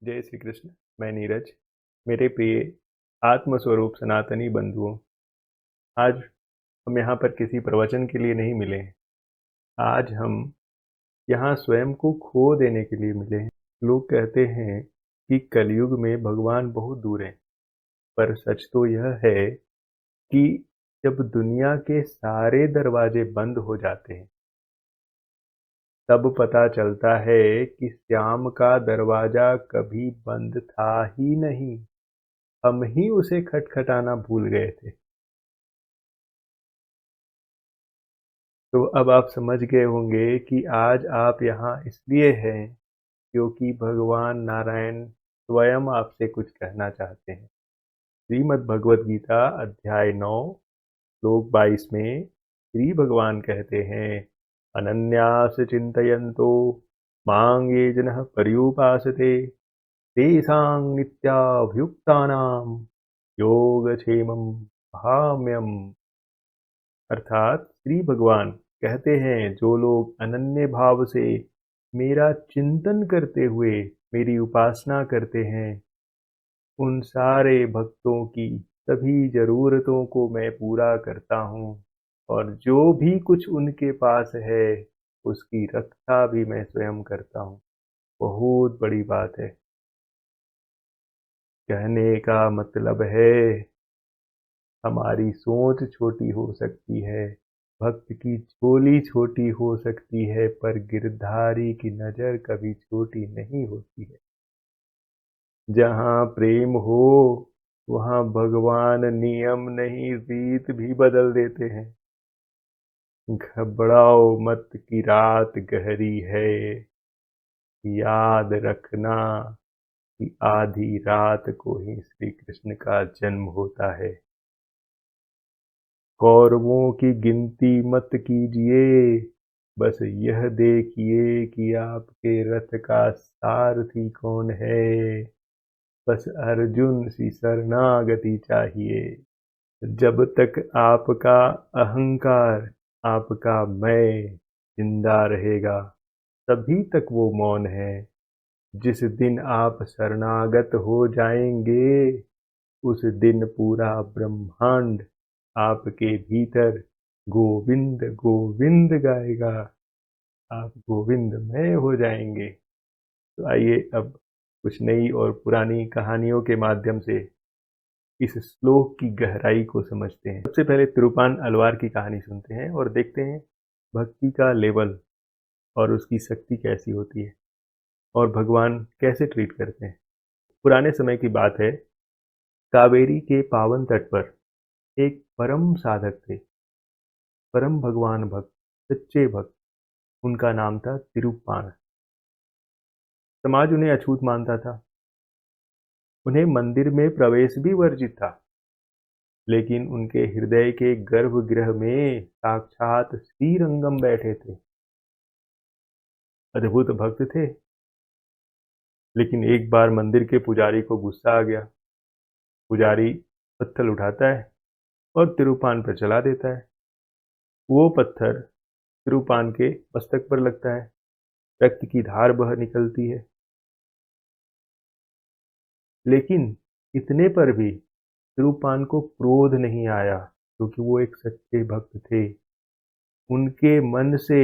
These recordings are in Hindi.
जय श्री कृष्ण। मैं नीरज। मेरे प्रिय आत्मस्वरूप सनातनी बंधुओं, आज हम यहाँ पर किसी प्रवचन के लिए नहीं मिले हैं। आज हम यहाँ स्वयं को खो देने के लिए मिले हैं। लोग कहते हैं कि कलयुग में भगवान बहुत दूर हैं, पर सच तो यह है कि जब दुनिया के सारे दरवाजे बंद हो जाते हैं, तब पता चलता है कि श्याम का दरवाजा कभी बंद था ही नहीं। हम ही उसे खटखटाना भूल गए थे। तो अब आप समझ गए होंगे कि आज आप यहाँ इसलिए हैं क्योंकि भगवान नारायण स्वयं आपसे कुछ कहना चाहते हैं। श्रीमद् भगवद गीता अध्याय 9 श्लोक 22 में श्री भगवान कहते हैं, अनन्यास चिंतयन्तो मां ये जनः पर्युपासते तेषां नित्याभियुक्तानां योगक्षेमं वहाम्यहम्। अर्थात श्री भगवान कहते हैं, जो लोग अनन्य भाव से मेरा चिंतन करते हुए मेरी उपासना करते हैं, उन सारे भक्तों की सभी जरूरतों को मैं पूरा करता हूँ और जो भी कुछ उनके पास है उसकी रक्षा भी मैं स्वयं करता हूँ। बहुत बड़ी बात है। कहने का मतलब है, हमारी सोच छोटी हो सकती है, भक्त की झोली छोटी हो सकती है, पर गिरधारी की नजर कभी छोटी नहीं होती है। जहाँ प्रेम हो वहाँ भगवान नियम नहीं रीत भी बदल देते हैं। घबराओ मत कि रात गहरी है, याद रखना कि आधी रात को ही श्री कृष्ण का जन्म होता है। कौरवों की गिनती मत कीजिए, बस यह देखिए कि आपके रथ का सारथी कौन है। बस अर्जुन सी शरणागति चाहिए। जब तक आपका अहंकार, आपका मैं जिंदा रहेगा, तभी तक वो मौन है। जिस दिन आप शरणागत हो जाएंगे, उस दिन पूरा ब्रह्मांड आपके भीतर गोविंद गोविंद गाएगा। आप गोविंदमय हो जाएंगे। तो आइए अब कुछ नई और पुरानी कहानियों के माध्यम से इस श्लोक की गहराई को समझते हैं। सबसे पहले तिरुपान अलवार की कहानी सुनते हैं और देखते हैं भक्ति का लेवल और उसकी शक्ति कैसी होती है और भगवान कैसे ट्रीट करते हैं। पुराने समय की बात है। कावेरी के पावन तट पर एक परम साधक थे, परम भगवान भक्त, सच्चे भक्त। उनका नाम था तिरुप्पान। समाज उन्हें अछूत मानता था। उन्हें मंदिर में प्रवेश भी वर्जित था, लेकिन उनके हृदय के गर्भगृह में साक्षात श्रीरंगम बैठे थे। अद्भुत भक्त थे। लेकिन एक बार मंदिर के पुजारी को गुस्सा आ गया। पुजारी पत्थर उठाता है और तिरुपान पर चला देता है। वो पत्थर तिरुपान के मस्तक पर लगता है। रक्त की धार बह निकलती है। लेकिन इतने पर भी तिरुपान को क्रोध नहीं आया, क्योंकि वो एक सच्चे भक्त थे। उनके मन से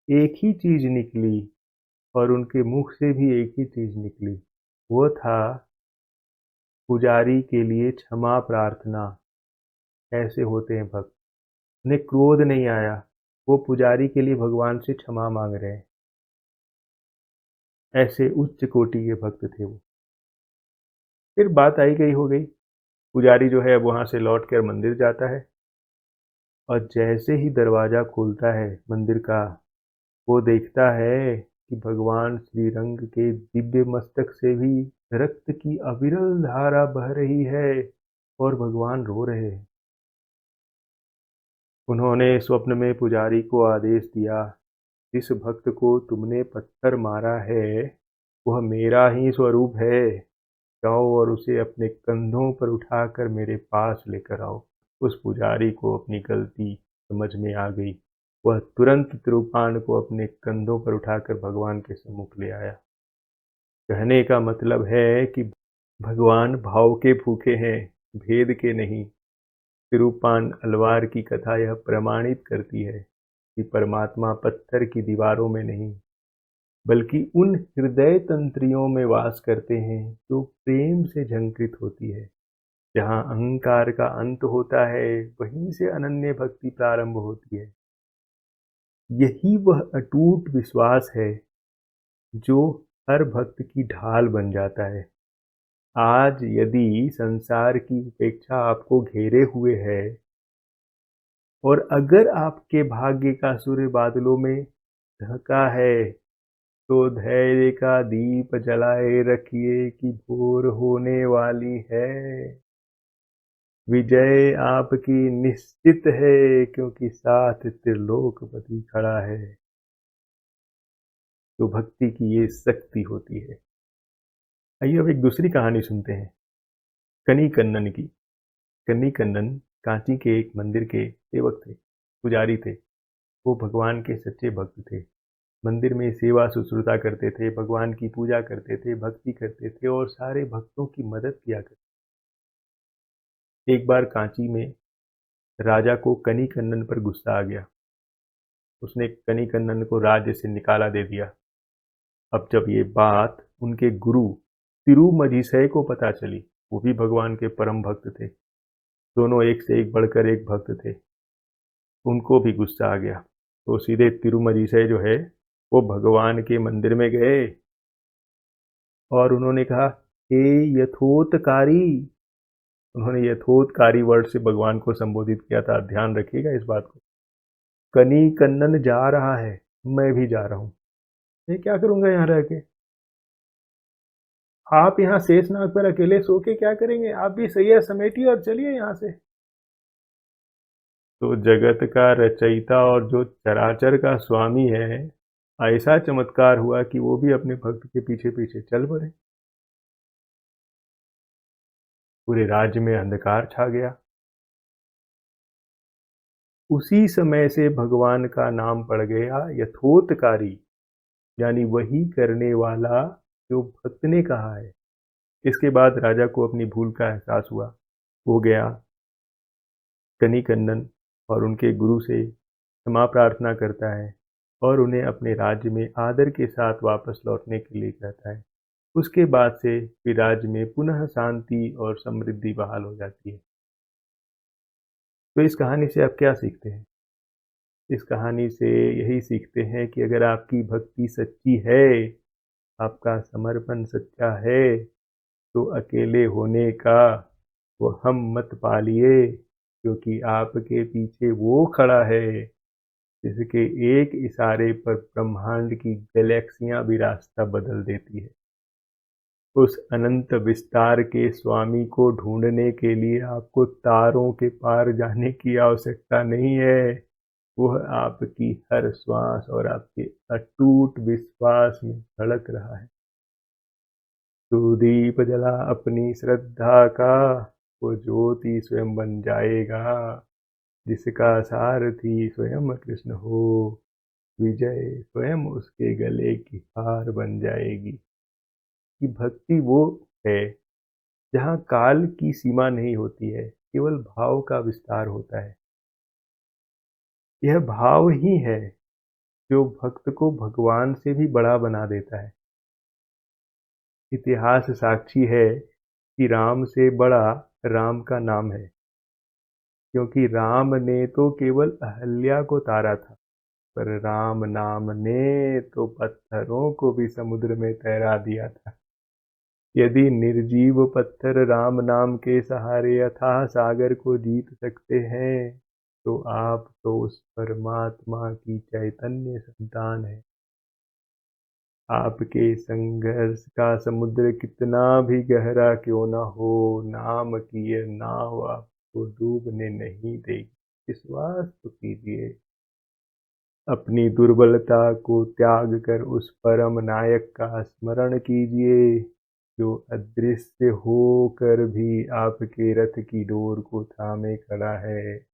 एक ही चीज निकली और उनके मुख से भी एक ही चीज निकली। वो था पुजारी के लिए क्षमा प्रार्थना। ऐसे होते हैं भक्त। उन्हें क्रोध नहीं आया। वो पुजारी के लिए भगवान से क्षमा मांग रहे हैं। ऐसे उच्च कोटि के भक्त थे वो। फिर बात आई गई हो गई। पुजारी जो है वहां से लौट कर मंदिर जाता है और जैसे ही दरवाजा खोलता है मंदिर का, वो देखता है कि भगवान श्रीरंग के दिव्य मस्तक से भी रक्त की अविरल धारा बह रही है और भगवान रो रहे हैं। उन्होंने स्वप्न में पुजारी को आदेश दिया, जिस भक्त को तुमने पत्थर मारा है वह मेरा ही स्वरूप है। जाओ और उसे अपने कंधों पर उठाकर मेरे पास लेकर आओ। उस पुजारी को अपनी गलती समझ में आ गई। वह तुरंत तिरुपान को अपने कंधों पर उठाकर भगवान के सम्मुख ले आया। कहने का मतलब है कि भगवान भाव के भूखे हैं, भेद के नहीं। तिरुप्पान अलवार की कथा यह प्रमाणित करती है कि परमात्मा पत्थर की दीवारों में नहीं, बल्कि उन हृदय तंत्रियों में वास करते हैं जो प्रेम से झंकृत होती है। जहाँ अहंकार का अंत होता है, वहीं से अनन्य भक्ति प्रारंभ होती है। यही वह अटूट विश्वास है जो हर भक्त की ढाल बन जाता है। आज यदि संसार की उपेक्षा आपको घेरे हुए है और अगर आपके भाग्य का सूर्य बादलों में ढका है, तो धैर्य का दीप जलाए रखिए कि भोर होने वाली है। विजय आपकी निश्चित है, क्योंकि साथ त्रिलोकपति खड़ा है। तो भक्ति की ये शक्ति होती है। आइए अब एक दूसरी कहानी सुनते हैं, कनी कन्नन की। कन्नी कन्नन कांची के एक मंदिर के सेवक थे, पुजारी थे। वो भगवान के सच्चे भक्त थे। मंदिर में सेवा शुश्रूषा करते थे, भगवान की पूजा करते थे, भक्ति करते थे और सारे भक्तों की मदद किया करते। एक बार कांची में राजा को कनी कन्नन पर गुस्सा आ गया। उसने कनी कन्नन को राज्य से निकाला दे दिया। अब जब ये बात उनके गुरु तिरुमजिसय को पता चली, वो भी भगवान के परम भक्त थे। दोनों एक से एक बढ़कर एक भक्त थे। उनको भी गुस्सा आ गया, तो सीधे तिरुमजिसय जो है वो भगवान के मंदिर में गए और उन्होंने कहा, हे यथोतकारी। उन्होंने यथोतकारी वर्ड से भगवान को संबोधित किया था, ध्यान रखिएगा इस बात को। कनी कन्नन जा रहा है, मैं भी जा रहा हूं। मैं क्या करूंगा यहाँ रह के? आप यहाँ शेषनाग पर अकेले सो के क्या करेंगे? आप भी सही है, समेटिए और चलिए यहाँ से। तो जगत का रचयिता और जो चराचर का स्वामी है, ऐसा चमत्कार हुआ कि वो भी अपने भक्त के पीछे पीछे चल पड़े। पूरे राज्य में अंधकार छा गया। उसी समय से भगवान का नाम पड़ गया यथोतकारी, यानी वही करने वाला जो भक्त ने कहा है। इसके बाद राजा को अपनी भूल का एहसास हुआ। वो गया कनी कन्नन और उनके गुरु से क्षमा प्रार्थना करता है और उन्हें अपने राज्य में आदर के साथ वापस लौटने के लिए कहता है। उसके बाद से फिर राज्य में पुनः शांति और समृद्धि बहाल हो जाती है। तो इस कहानी से आप क्या सीखते हैं? इस कहानी से यही सीखते हैं कि अगर आपकी भक्ति सच्ची है, आपका समर्पण सच्चा है, तो अकेले होने का वो हम मत पालिए, क्योंकि आपके पीछे वो खड़ा है जिसके एक इशारे पर ब्रह्मांड की गैलेक्सियां भी रास्ता बदल देती है। उस अनंत विस्तार के स्वामी को ढूंढने के लिए आपको तारों के पार जाने की आवश्यकता नहीं है। वह आपकी हर श्वास और आपके अटूट विश्वास में धड़क रहा है। तू दीप जला अपनी श्रद्धा का, वो ज्योति स्वयं बन जाएगा। जिसका सारथी स्वयं कृष्ण हो, विजय स्वयं उसके गले की हार बन जाएगी। कि भक्ति वो है जहाँ काल की सीमा नहीं होती है, केवल भाव का विस्तार होता है। यह भाव ही है जो भक्त को भगवान से भी बड़ा बना देता है। इतिहास साक्षी है कि राम से बड़ा राम का नाम है, क्योंकि राम ने तो केवल अहल्या को तारा था, पर राम नाम ने तो पत्थरों को भी समुद्र में तैरा दिया था। यदि निर्जीव पत्थर राम नाम के सहारे अथाह सागर को जीत सकते हैं, तो आप तो उस परमात्मा की चैतन्य संतान है। आपके संघर्ष का समुद्र कितना भी गहरा क्यों न हो, नाम की यह नाव आपको डूबने नहीं देगी। विश्वास तो कीजिए। अपनी दुर्बलता को त्याग कर उस परम नायक का स्मरण कीजिए, जो अदृश्य होकर भी आपके रथ की डोर को थामे खड़ा है।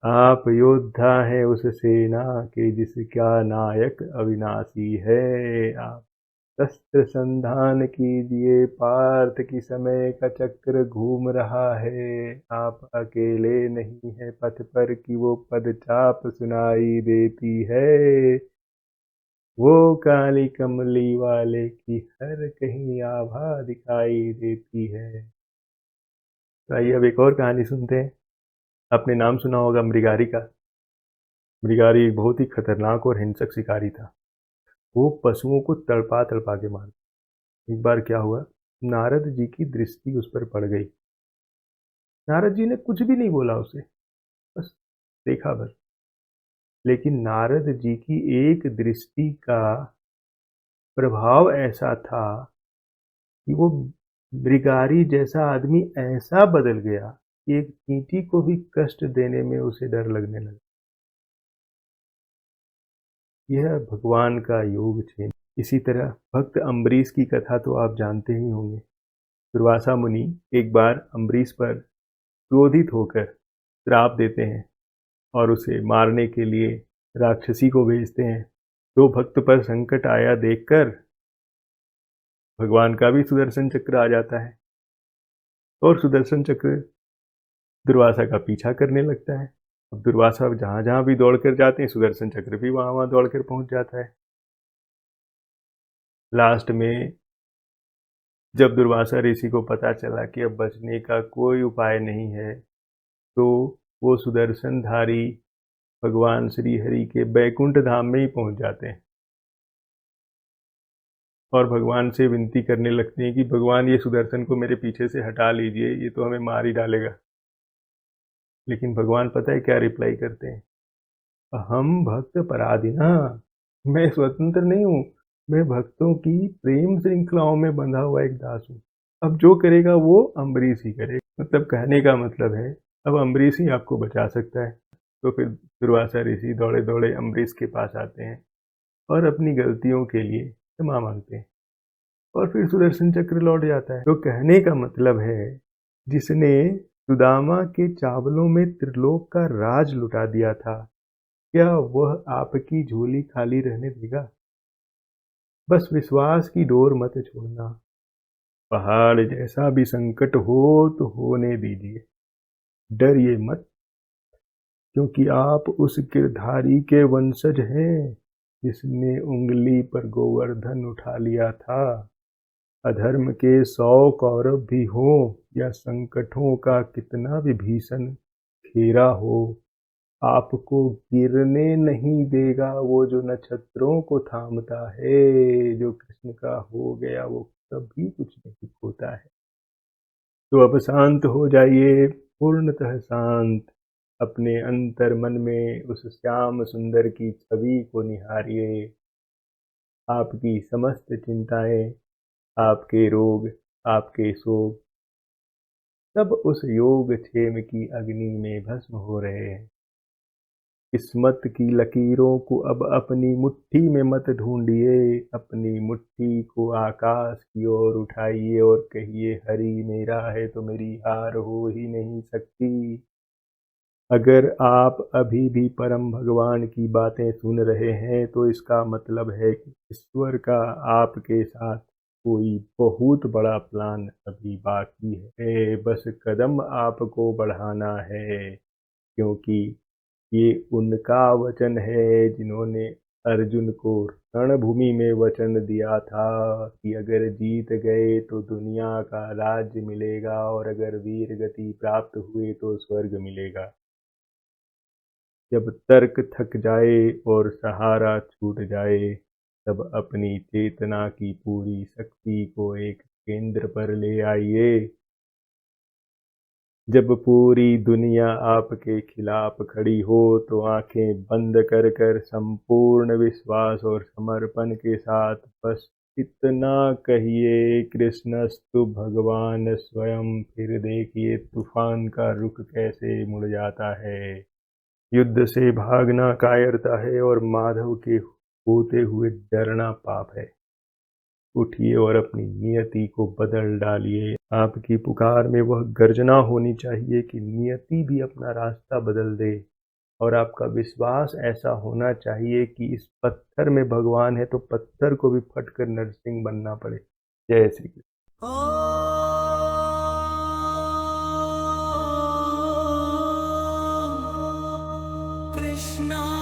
आप योद्धा हैं उस सेना के जिसका नायक अविनाशी है। आप शस्त्र संधान कीजिए, पार्थ की समय का चक्र घूम रहा है। आप अकेले नहीं है पथ पर कि वो पदचाप सुनाई देती है। वो काली कमली वाले की हर कहीं आभा दिखाई देती है। तो आइए अब एक और कहानी सुनते हैं। आपने नाम सुना होगा मृगारी का। मृगारी एक बहुत ही खतरनाक और हिंसक शिकारी था। वो पशुओं को तड़पा तड़पा के मारता। एक बार क्या हुआ, नारद जी की दृष्टि उस पर पड़ गई। नारद जी ने कुछ भी नहीं बोला उसे, बस देखा बस। लेकिन नारद जी की एक दृष्टि का प्रभाव ऐसा था कि वो मृगारी जैसा आदमी ऐसा बदल गया कि एक चींटी को भी कष्ट देने में उसे डर लगने लगा। यह भगवान का योग क्षेम। इसी तरह भक्त अम्बरीश की कथा तो आप जानते ही होंगे। दुर्वासा मुनि एक बार अम्बरीश पर क्रोधित होकर श्राप देते हैं और उसे मारने के लिए राक्षसी को भेजते हैं। तो भक्त पर संकट आया देखकर भगवान का भी सुदर्शन चक्र आ जाता है और सुदर्शन चक्र दुर्वासा का पीछा करने लगता है। अब दुर्वासा जहां जहां भी दौड़ कर जाते हैं, सुदर्शन चक्र भी वहां वहां दौड़ कर पहुंच जाता है। लास्ट में जब दुर्वासा ऋषि को पता चला कि अब बचने का कोई उपाय नहीं है, तो वो सुदर्शनधारी भगवान श्री हरि के बैकुंठ धाम में ही पहुंच जाते हैं और भगवान से विनती करने लगते हैं कि भगवान ये सुदर्शन को मेरे पीछे से हटा लीजिए, ये तो हमें मार ही डालेगा। लेकिन भगवान पता है क्या रिप्लाई करते हैं? हम भक्त पराधीना, मैं स्वतंत्र नहीं हूँ, मैं भक्तों की प्रेम श्रृंखलाओं में बंधा हुआ एक दास हूँ। अब जो करेगा वो अम्बरीश ही करेगा। मतलब कहने का मतलब है अब अम्बरीश ही आपको बचा सकता है। तो फिर दुर्वासा ऋषि दौड़े दौड़े अम्बरीश के पास आते हैं और अपनी गलतियों के लिए क्षमा मांगते हैं और फिर सुदर्शन चक्र लौट जाता है। तो कहने का मतलब है जिसने सुदामा के चावलों में त्रिलोक का राज लुटा दिया था, क्या वह आपकी झोली खाली रहने देगा? बस विश्वास की डोर मत छोड़ना। पहाड़ जैसा भी संकट हो तो होने दीजिए, डरिए मत, क्योंकि आप उस गिरधारी के वंशज हैं जिसने उंगली पर गोवर्धन उठा लिया था। अधर्म के 100 कौरव भी हों या संकटों का कितना भी भीषण घेरा हो, आपको गिरने नहीं देगा वो जो नक्षत्रों को थामता है। जो कृष्ण का हो गया वो कभी कुछ नहीं होता है। तो अब शांत हो जाइए, पूर्णतः शांत। अपने अंतर मन में उस श्याम सुंदर की छवि को निहारिए। आपकी समस्त चिंताएं, आपके रोग, आपके शोक सब उस योग क्षेम की अग्नि में भस्म हो रहे हैं। किस्मत की लकीरों को अब अपनी मुट्ठी में मत ढूंढिए, अपनी मुट्ठी को आकाश की ओर उठाइए और कहिए हरि मेरा है तो मेरी हार हो ही नहीं सकती। अगर आप अभी भी परम भगवान की बातें सुन रहे हैं तो इसका मतलब है कि ईश्वर का आपके साथ कोई बहुत बड़ा प्लान अभी बाकी है। बस कदम आपको बढ़ाना है, क्योंकि ये उनका वचन है जिन्होंने अर्जुन को रणभूमि में वचन दिया था कि अगर जीत गए तो दुनिया का राज्य मिलेगा और अगर वीर गति प्राप्त हुए तो स्वर्ग मिलेगा। जब तर्क थक जाए और सहारा छूट जाए, तब अपनी चेतना की पूरी शक्ति को एक केंद्र पर ले आइए। जब पूरी दुनिया आपके खिलाफ खड़ी हो तो आंखें बंद कर कर संपूर्ण विश्वास और समर्पण के साथ बस इतना कहिए, कृष्णस्तु भगवान स्वयं। फिर देखिए तूफान का रुख कैसे मुड़ जाता है। युद्ध से भागना कायरता है और माधव के होते हुए डरना पाप है। उठिए और अपनी नियति को बदल डालिए। आपकी पुकार में वह गर्जना होनी चाहिए कि नियति भी अपना रास्ता बदल दे। और आपका विश्वास ऐसा होना चाहिए कि इस पत्थर में भगवान है तो पत्थर को भी फटकर नरसिंह बनना पड़े। जय श्री कृष्ण। कृष्णा